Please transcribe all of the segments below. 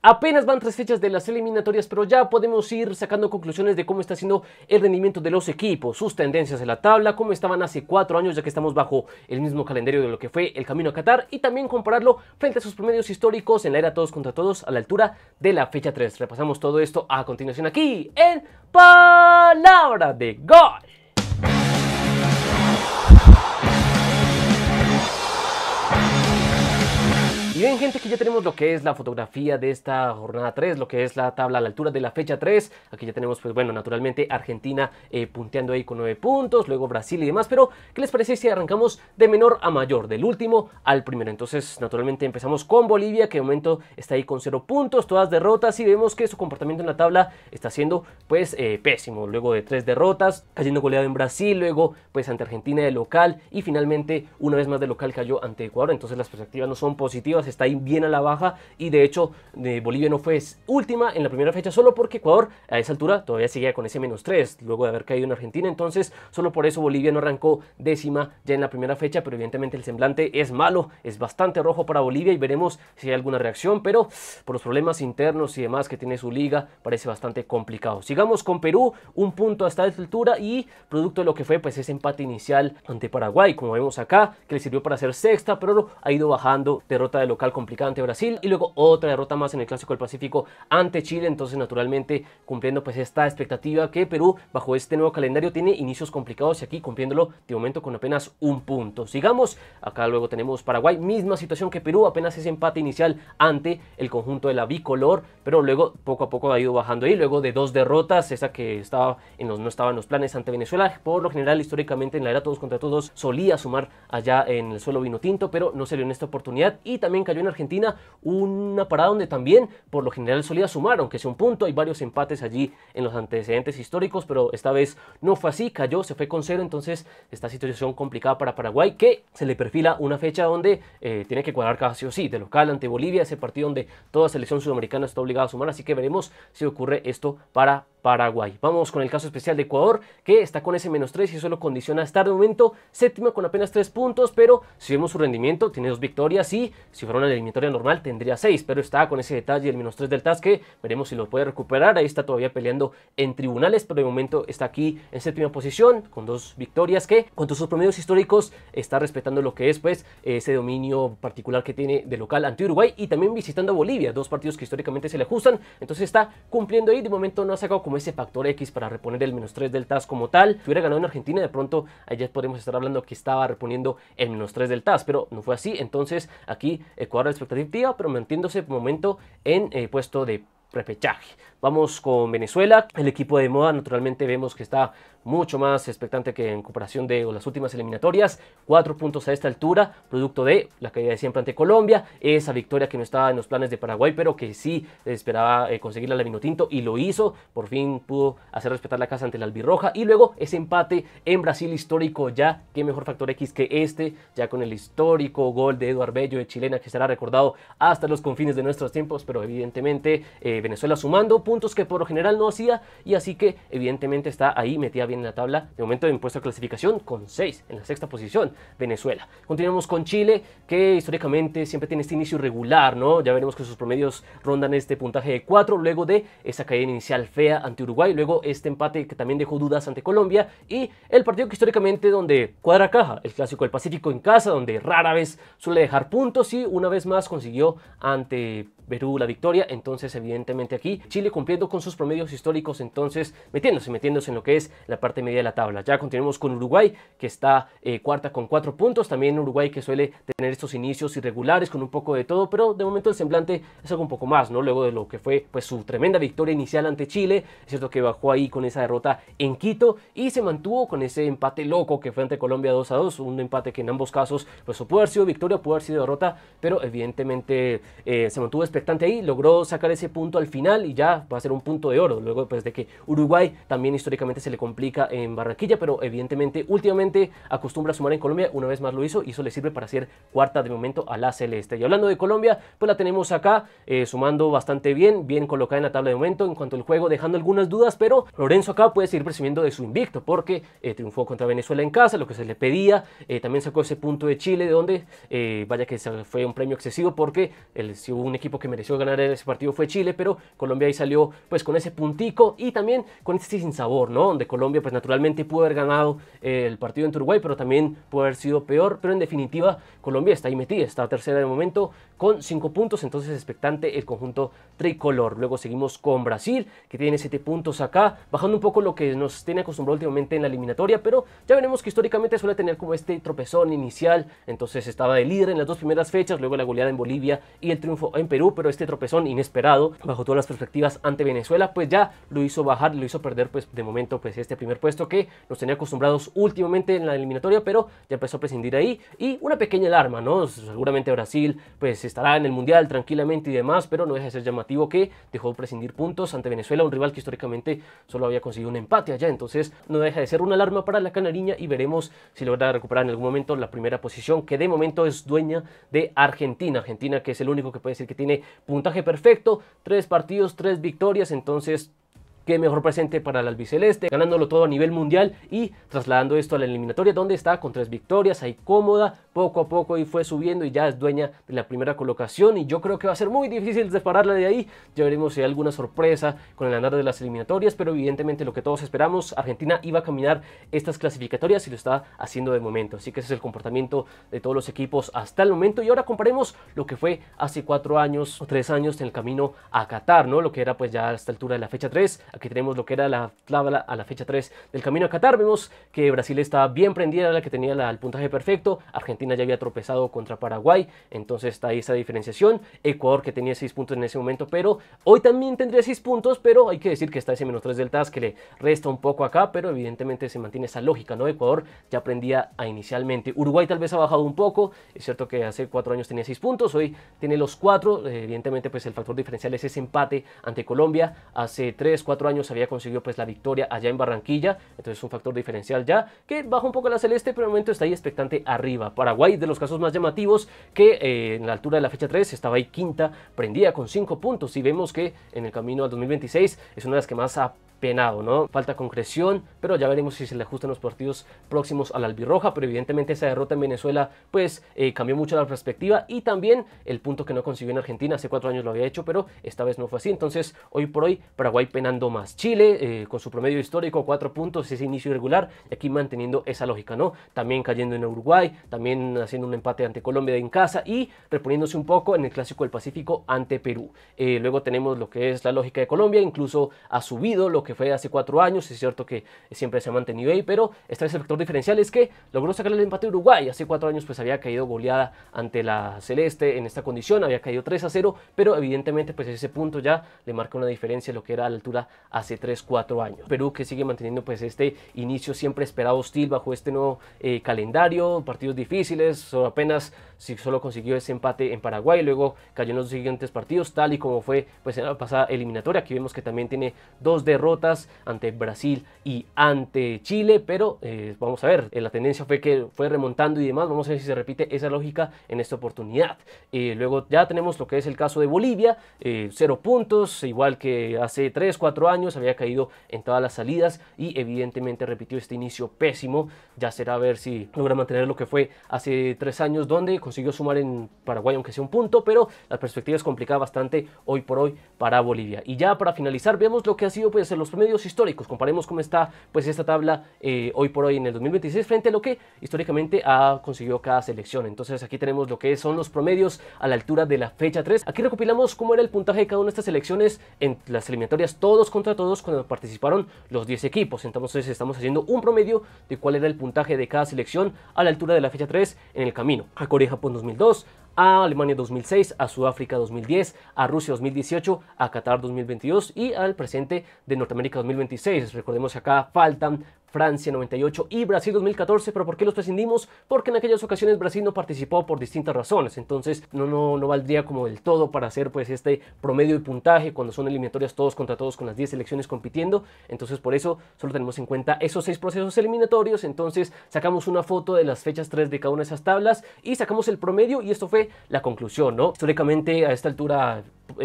Apenas van 3 fechas de las eliminatorias, pero ya podemos ir sacando conclusiones de cómo está siendo el rendimiento de los equipos, sus tendencias en la tabla, cómo estaban hace 4 años, ya que estamos bajo el mismo calendario de lo que fue el camino a Qatar, y también compararlo frente a sus promedios históricos en la era todos contra todos a la altura de la fecha 3. Repasamos todo esto a continuación aquí en Palabra de Gol. Y bien, gente, que ya tenemos lo que es la fotografía de esta jornada 3, lo que es la tabla a la altura de la fecha 3. Aquí ya tenemos, pues bueno, naturalmente Argentina punteando ahí con 9 puntos, luego Brasil y demás. Pero, ¿qué les parece si arrancamos de menor a mayor, del último al primero? Entonces, naturalmente empezamos con Bolivia, que de momento está ahí con 0 puntos, todas derrotas, y vemos que su comportamiento en la tabla está siendo, pues, pésimo. Luego de 3 derrotas, cayendo goleado en Brasil, luego, pues, ante Argentina de local, y finalmente, una vez más de local cayó ante Ecuador. Entonces, las perspectivas no son positivas, está ahí bien a la baja, y de hecho Bolivia no fue última en la primera fecha solo porque Ecuador a esa altura todavía seguía con ese -3 luego de haber caído en Argentina. Entonces solo por eso Bolivia no arrancó décima ya en la primera fecha, pero evidentemente el semblante es malo, es bastante rojo para Bolivia, y veremos si hay alguna reacción, pero por los problemas internos y demás que tiene su liga parece bastante complicado. Sigamos con Perú, un punto hasta esta altura, y producto de lo que fue pues ese empate inicial ante Paraguay, como vemos acá, que le sirvió para hacer sexta, pero ha ido bajando, derrota de local complicada ante Brasil, y luego otra derrota más en el Clásico del Pacífico ante Chile. Entonces naturalmente cumpliendo pues esta expectativa que Perú bajo este nuevo calendario tiene inicios complicados, y aquí cumpliéndolo de momento con apenas un punto. Sigamos, acá luego tenemos Paraguay, misma situación que Perú, apenas ese empate inicial ante el conjunto de la bicolor, pero luego poco a poco ha ido bajando ahí, luego de 2 derrotas, esa que estaba no estaba en los planes ante Venezuela. Por lo general, históricamente en la era todos contra todos solía sumar allá en el suelo vinotinto, pero no se dio en esta oportunidad, y también cayó en Argentina, una parada donde también por lo general solía sumar, aunque sea un punto. Hay varios empates allí en los antecedentes históricos, pero esta vez no fue así, cayó, se fue con 0. Entonces esta situación complicada para Paraguay, que se le perfila una fecha donde tiene que cuadrar casi o sí de local ante Bolivia, ese partido donde toda selección sudamericana está obligada a sumar, así que veremos si ocurre esto para Paraguay. Vamos con el caso especial de Ecuador, que está con ese -3 y eso lo condiciona a estar de momento séptima con apenas 3 puntos, pero si vemos su rendimiento, tiene 2 victorias, y si fuera una eliminatoria normal tendría 6, pero está con ese detalle el -3 del TAS, que veremos si lo puede recuperar. Ahí está todavía peleando en tribunales, pero de momento está aquí en séptima posición con 2 victorias, que con sus promedios históricos está respetando lo que es pues ese dominio particular que tiene de local ante Uruguay, y también visitando a Bolivia, 2 partidos que históricamente se le ajustan. Entonces está cumpliendo ahí, de momento no ha sacado como ese factor X para reponer el -3 del TAS como tal. Si hubiera ganado en Argentina, de pronto allá podemos estar hablando que estaba reponiendo el -3 del TAS, pero no fue así. Entonces aquí Ecuador a la expectativa, pero manteniéndose por momento en puesto de repechaje. Vamos con Venezuela, el equipo de moda. Naturalmente vemos que está mucho más expectante que en comparación de las últimas eliminatorias. 4 puntos a esta altura, producto de la caída de siempre ante Colombia, esa victoria que no estaba en los planes de Paraguay, pero que sí esperaba conseguirla la Vinotinto, y lo hizo. Por fin pudo hacer respetar la casa ante la albirroja, y luego ese empate en Brasil histórico. Ya qué mejor factor X que este, ya con el histórico gol de Eduardo Bello de chilena, que será recordado hasta los confines de nuestros tiempos. Pero evidentemente Venezuela sumando puntos que por lo general no hacía, y así que evidentemente está ahí metida bien en la tabla de momento en puesto de clasificación con 6 en la sexta posición Venezuela. Continuamos con Chile, que históricamente siempre tiene este inicio irregular, ¿no? Ya veremos que sus promedios rondan este puntaje de 4 luego de esa caída inicial fea ante Uruguay, luego este empate que también dejó dudas ante Colombia, y el partido que históricamente donde cuadra caja, el Clásico del Pacífico en casa, donde rara vez suele dejar puntos, y una vez más consiguió ante Perú la victoria. Entonces evidentemente aquí Chile cumpliendo con sus promedios históricos, entonces metiéndose en lo que es la parte media de la tabla. Ya continuamos con Uruguay, que está cuarta con 4 puntos, también Uruguay que suele tener estos inicios irregulares con un poco de todo, pero de momento el semblante es algo un poco más, ¿no? Luego de lo que fue pues su tremenda victoria inicial ante Chile, es cierto que bajó ahí con esa derrota en Quito, y se mantuvo con ese empate loco que fue ante Colombia 2-2, un empate que en ambos casos pues pudo haber sido victoria, pudo haber sido derrota, pero evidentemente se mantuvo expectante ahí, logró sacar ese punto al final, y ya va a ser un punto de oro, luego pues de que Uruguay también históricamente se le complica histórica en Barranquilla, pero evidentemente últimamente acostumbra a sumar en Colombia, una vez más lo hizo y eso le sirve para ser cuarta de momento a la celeste. Y hablando de Colombia, pues la tenemos acá sumando bastante bien colocada en la tabla de momento en cuanto al juego, dejando algunas dudas, pero Lorenzo acá puede seguir presumiendo de su invicto porque triunfó contra Venezuela en casa, lo que se le pedía, también sacó ese punto de Chile, de donde vaya que fue un premio excesivo porque si hubo un equipo que mereció ganar ese partido fue Chile, pero Colombia ahí salió pues con ese puntico y también con este sinsabor, ¿no? Donde Colombia pues naturalmente pudo haber ganado el partido en Uruguay, pero también pudo haber sido peor, pero en definitiva Colombia está ahí metida, está tercera de momento con 5 puntos, entonces expectante el conjunto tricolor. Luego seguimos con Brasil, que tiene 7 puntos acá, bajando un poco lo que nos tiene acostumbrado últimamente en la eliminatoria, pero ya veremos que históricamente suele tener como este tropezón inicial, entonces estaba de líder en las 2 primeras fechas, luego la goleada en Bolivia y el triunfo en Perú, pero este tropezón inesperado, bajo todas las perspectivas ante Venezuela, pues ya lo hizo bajar, lo hizo perder pues de momento pues este primer puesto que nos tenía acostumbrados últimamente en la eliminatoria, pero ya empezó a prescindir ahí, y una pequeña alarma, ¿no? Seguramente Brasil pues estará en el Mundial tranquilamente y demás, pero no deja de ser llamativo que dejó de prescindir puntos ante Venezuela, un rival que históricamente solo había conseguido un empate allá, entonces no deja de ser una alarma para la canariña y veremos si logra recuperar en algún momento la primera posición, que de momento es dueña de Argentina, que es el único que puede decir que tiene puntaje perfecto, 3 partidos, 3 victorias, entonces qué mejor presente para el albiceleste, ganándolo todo a nivel mundial y trasladando esto a la eliminatoria, donde está con 3 victorias, ahí cómoda, poco a poco y fue subiendo y ya es dueña de la primera colocación, y yo creo que va a ser muy difícil separarla de ahí. Ya veremos si hay alguna sorpresa con el andar de las eliminatorias, pero evidentemente lo que todos esperamos, Argentina iba a caminar estas clasificatorias y lo está haciendo de momento, así que ese es el comportamiento de todos los equipos hasta el momento. Y ahora comparemos lo que fue hace 4 años o 3 años en el camino a Qatar, ¿no? Lo que era pues ya a esta altura de la fecha 3. Aquí tenemos lo que era la tabla a la fecha 3 del camino a Qatar. Vemos que Brasil está bien prendida, la que tenía el puntaje perfecto. Argentina ya había tropezado contra Paraguay, entonces está ahí esa diferenciación. Ecuador, que tenía 6 puntos en ese momento, pero hoy también tendría 6 puntos, pero hay que decir que está ese -3 del TAS que le resta un poco acá, pero evidentemente se mantiene esa lógica, ¿no? Ecuador ya prendía inicialmente. Uruguay tal vez ha bajado un poco, es cierto que hace 4 años tenía 6 puntos, hoy tiene los 4, evidentemente pues el factor diferencial es ese empate ante Colombia. Hace 3-4 años había conseguido pues la victoria allá en Barranquilla, entonces es un factor diferencial ya que baja un poco la celeste, pero de momento está ahí expectante arriba. Paraguay, de los casos más llamativos, que en la altura de la fecha 3 estaba ahí quinta, prendida con 5 puntos, y vemos que en el camino al 2026 es una de las que más ha penado, ¿no? Falta concreción, pero ya veremos si se le ajustan los partidos próximos a la albirroja, pero evidentemente esa derrota en Venezuela pues cambió mucho la perspectiva, y también el punto que no consiguió en Argentina, hace 4 años lo había hecho, pero esta vez no fue así, entonces hoy por hoy Paraguay penando más. Chile con su promedio histórico, 4 puntos, ese inicio irregular, y aquí manteniendo esa lógica, ¿no? También cayendo en Uruguay, también haciendo un empate ante Colombia en casa y reponiéndose un poco en el Clásico del Pacífico ante Perú. Luego tenemos lo que es la lógica de Colombia, incluso ha subido lo que fue hace 4 años, es cierto que siempre se ha mantenido ahí, pero esta vez el factor diferencial es que logró sacar el empate a Uruguay. Hace 4 años pues había caído goleada ante la celeste en esta condición, había caído 3-0, pero evidentemente pues ese punto ya le marca una diferencia lo que era a la altura hace 3-4 años. Perú, que sigue manteniendo pues este inicio siempre esperado hostil bajo este nuevo calendario, partidos difíciles, apenas si solo consiguió ese empate en Paraguay, luego cayó en los siguientes partidos, tal y como fue pues en la pasada eliminatoria. Aquí vemos que también tiene 2 derrotas ante Brasil y ante Chile, pero vamos a ver, la tendencia fue que fue remontando y demás, vamos a ver si se repite esa lógica en esta oportunidad. Luego ya tenemos lo que es el caso de Bolivia, 0 puntos, igual que hace 3-4 años, había caído en todas las salidas y evidentemente repitió este inicio pésimo. Ya será a ver si logra mantener lo que fue hace 3 años, donde consiguió sumar en Paraguay aunque sea un punto, pero la perspectiva es complicada bastante hoy por hoy para Bolivia. Y ya para finalizar, veamos lo que ha sido pues los promedios históricos, comparemos cómo está pues esta tabla hoy por hoy en el 2026 frente a lo que históricamente ha conseguido cada selección. Entonces aquí tenemos lo que son los promedios a la altura de la fecha 3. Aquí recopilamos cómo era el puntaje de cada una de estas selecciones en las eliminatorias todos contra todos cuando participaron los 10 equipos. Entonces estamos haciendo un promedio de cuál era el puntaje de cada selección a la altura de la fecha 3 en el camino. A Corea y Japón 2002, a Alemania 2006, a Sudáfrica 2010, a Rusia 2018, a Qatar 2022 y al presente de Norteamérica 2026. Recordemos que acá faltan Francia 98 y Brasil 2014. ¿Pero por qué los prescindimos? Porque en aquellas ocasiones Brasil no participó por distintas razones, entonces no valdría como del todo para hacer pues este promedio de puntaje cuando son eliminatorias todos contra todos con las 10 selecciones compitiendo. Entonces por eso solo tenemos en cuenta esos 6 procesos eliminatorios. Entonces sacamos una foto de las fechas 3 de cada una de esas tablas y sacamos el promedio, y esto fue la conclusión, ¿no? Históricamente a esta altura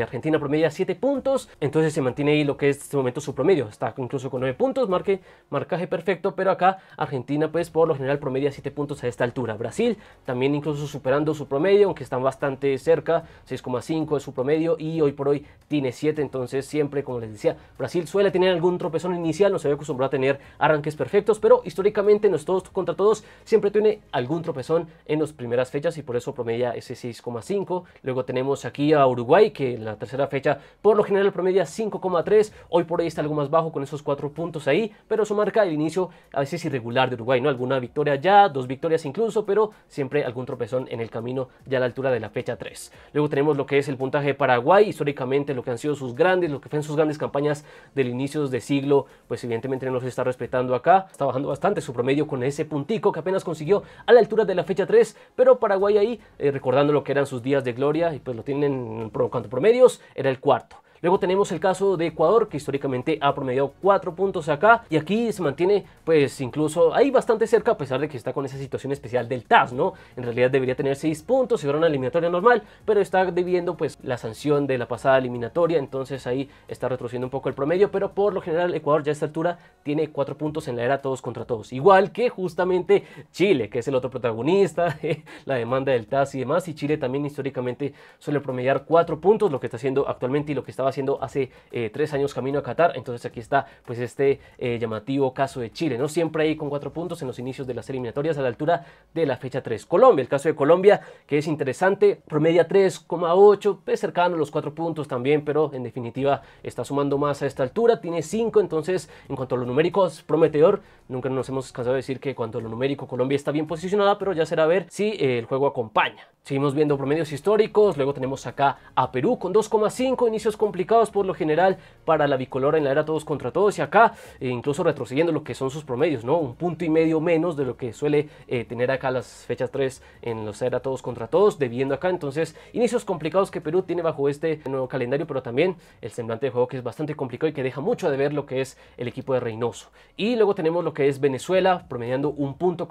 Argentina promedia 7 puntos, entonces se mantiene ahí lo que es en este momento su promedio, está incluso con 9 puntos, marcaje perfecto, pero acá Argentina pues por lo general promedia 7 puntos a esta altura. Brasil también incluso superando su promedio, aunque están bastante cerca, 6,5 es su promedio y hoy por hoy tiene 7, entonces siempre, como les decía, Brasil suele tener algún tropezón inicial, no se ve acostumbrado a tener arranques perfectos, pero históricamente no es todos contra todos, siempre tiene algún tropezón en las primeras fechas y por eso promedia ese 6,5. Luego tenemos aquí a Uruguay, que en la tercera fecha por lo general promedia 5,3, hoy por hoy está algo más bajo con esos 4 puntos ahí, pero eso marca el inicio a veces irregular de Uruguay, ¿no? Alguna victoria ya, 2 victorias incluso, pero siempre algún tropezón en el camino ya a la altura de la fecha 3. Luego tenemos lo que es el puntaje de Paraguay, históricamente lo que han sido sus grandes, lo que fueron sus grandes campañas del inicio de siglo, pues evidentemente no se está respetando acá, está bajando bastante su promedio con ese puntico que apenas consiguió a la altura de la fecha 3, pero Paraguay ahí, recordando lo que eran sus días de gloria, y pues lo tienen en cuanto a promedios, era el cuarto. Luego tenemos el caso de Ecuador, que históricamente ha promediado 4 puntos acá, y aquí se mantiene pues incluso ahí bastante cerca, a pesar de que está con esa situación especial del TAS, ¿no? En realidad debería tener 6 puntos si fuera una eliminatoria normal, pero está debiendo pues la sanción de la pasada eliminatoria, entonces ahí está retrocediendo un poco el promedio, pero por lo general Ecuador ya a esta altura tiene 4 puntos en la era todos contra todos, igual que justamente Chile, que es el otro protagonista, la demanda del TAS y demás, y Chile también históricamente suele promediar 4 puntos, lo que está haciendo actualmente y lo que estaba haciendo hace 3 años camino a Qatar. Entonces aquí está pues este llamativo caso de Chile, ¿no? Siempre ahí con 4 puntos en los inicios de las eliminatorias a la altura de la fecha 3. Colombia, el caso de Colombia, que es interesante, promedia 3,8, pues cercano a los 4 puntos también, pero en definitiva está sumando más a esta altura, tiene 5, entonces en cuanto a lo numérico es prometedor. Nunca nos hemos cansado de decir que cuanto a lo numérico Colombia está bien posicionada, pero ya será ver si el juego acompaña. Seguimos viendo promedios históricos, luego tenemos acá a Perú con 2,5, inicios complicados por lo general para la bicolor en la era todos contra todos, y acá incluso retrocediendo lo que son sus promedios, ¿no? 1,5 puntos menos de lo que suele tener acá las fechas 3 en los era todos contra todos, debiendo acá, entonces inicios complicados que Perú tiene bajo este nuevo calendario, pero también el semblante de juego que es bastante complicado y que deja mucho de ver lo que es el equipo de Reynoso. Y luego tenemos lo que es Venezuela, promediando 1,6 puntos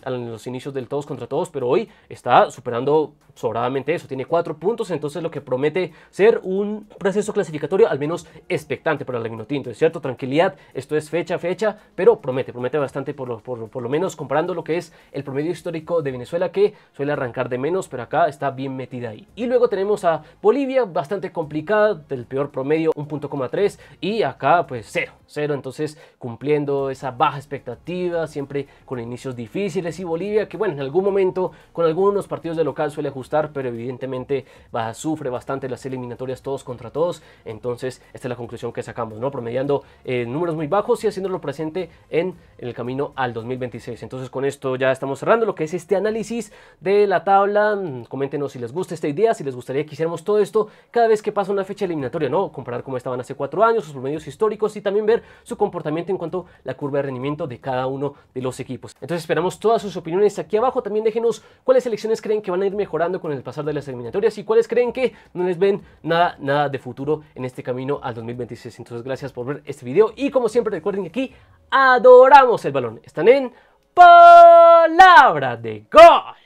en los inicios del todos contra todos, pero hoy está superando sobradamente eso, tiene 4 puntos, entonces lo que promete ser un proceso clasificatorio al menos expectante para el Vinotinto, es cierto, tranquilidad, esto es fecha, pero promete bastante por lo menos comparando lo que es el promedio histórico de Venezuela, que suele arrancar de menos, pero acá está bien metida ahí. Y luego tenemos a Bolivia, bastante complicada, del peor promedio 1,3 puntos, y acá pues 0, entonces cumpliendo esa baja expectativa, siempre con inicios difíciles, y Bolivia que bueno, en algún momento con algunos partidos de local suele ajustar, pero evidentemente sufre bastante las eliminatorias todos contra todos, entonces esta es la conclusión que sacamos, ¿no? Promediando números muy bajos y haciéndolo presente en el camino al 2026. Entonces con esto ya estamos cerrando lo que es este análisis de la tabla. Coméntenos si les gusta esta idea, si les gustaría que hiciéramos todo esto cada vez que pasa una fecha eliminatoria, ¿no? Comparar cómo estaban hace 4 años, sus promedios históricos, y también ver su comportamiento en cuanto a la curva de rendimiento de cada uno de los equipos. Entonces esperamos todas sus opiniones aquí abajo. También déjenos cuáles selecciones creen que van a ir mejorando con el pasar de las eliminatorias y cuáles creen que no les ven nada de futuro en este camino al 2026. Entonces gracias por ver este video y como siempre recuerden que aquí adoramos el balón. Están en Palabra de Gol.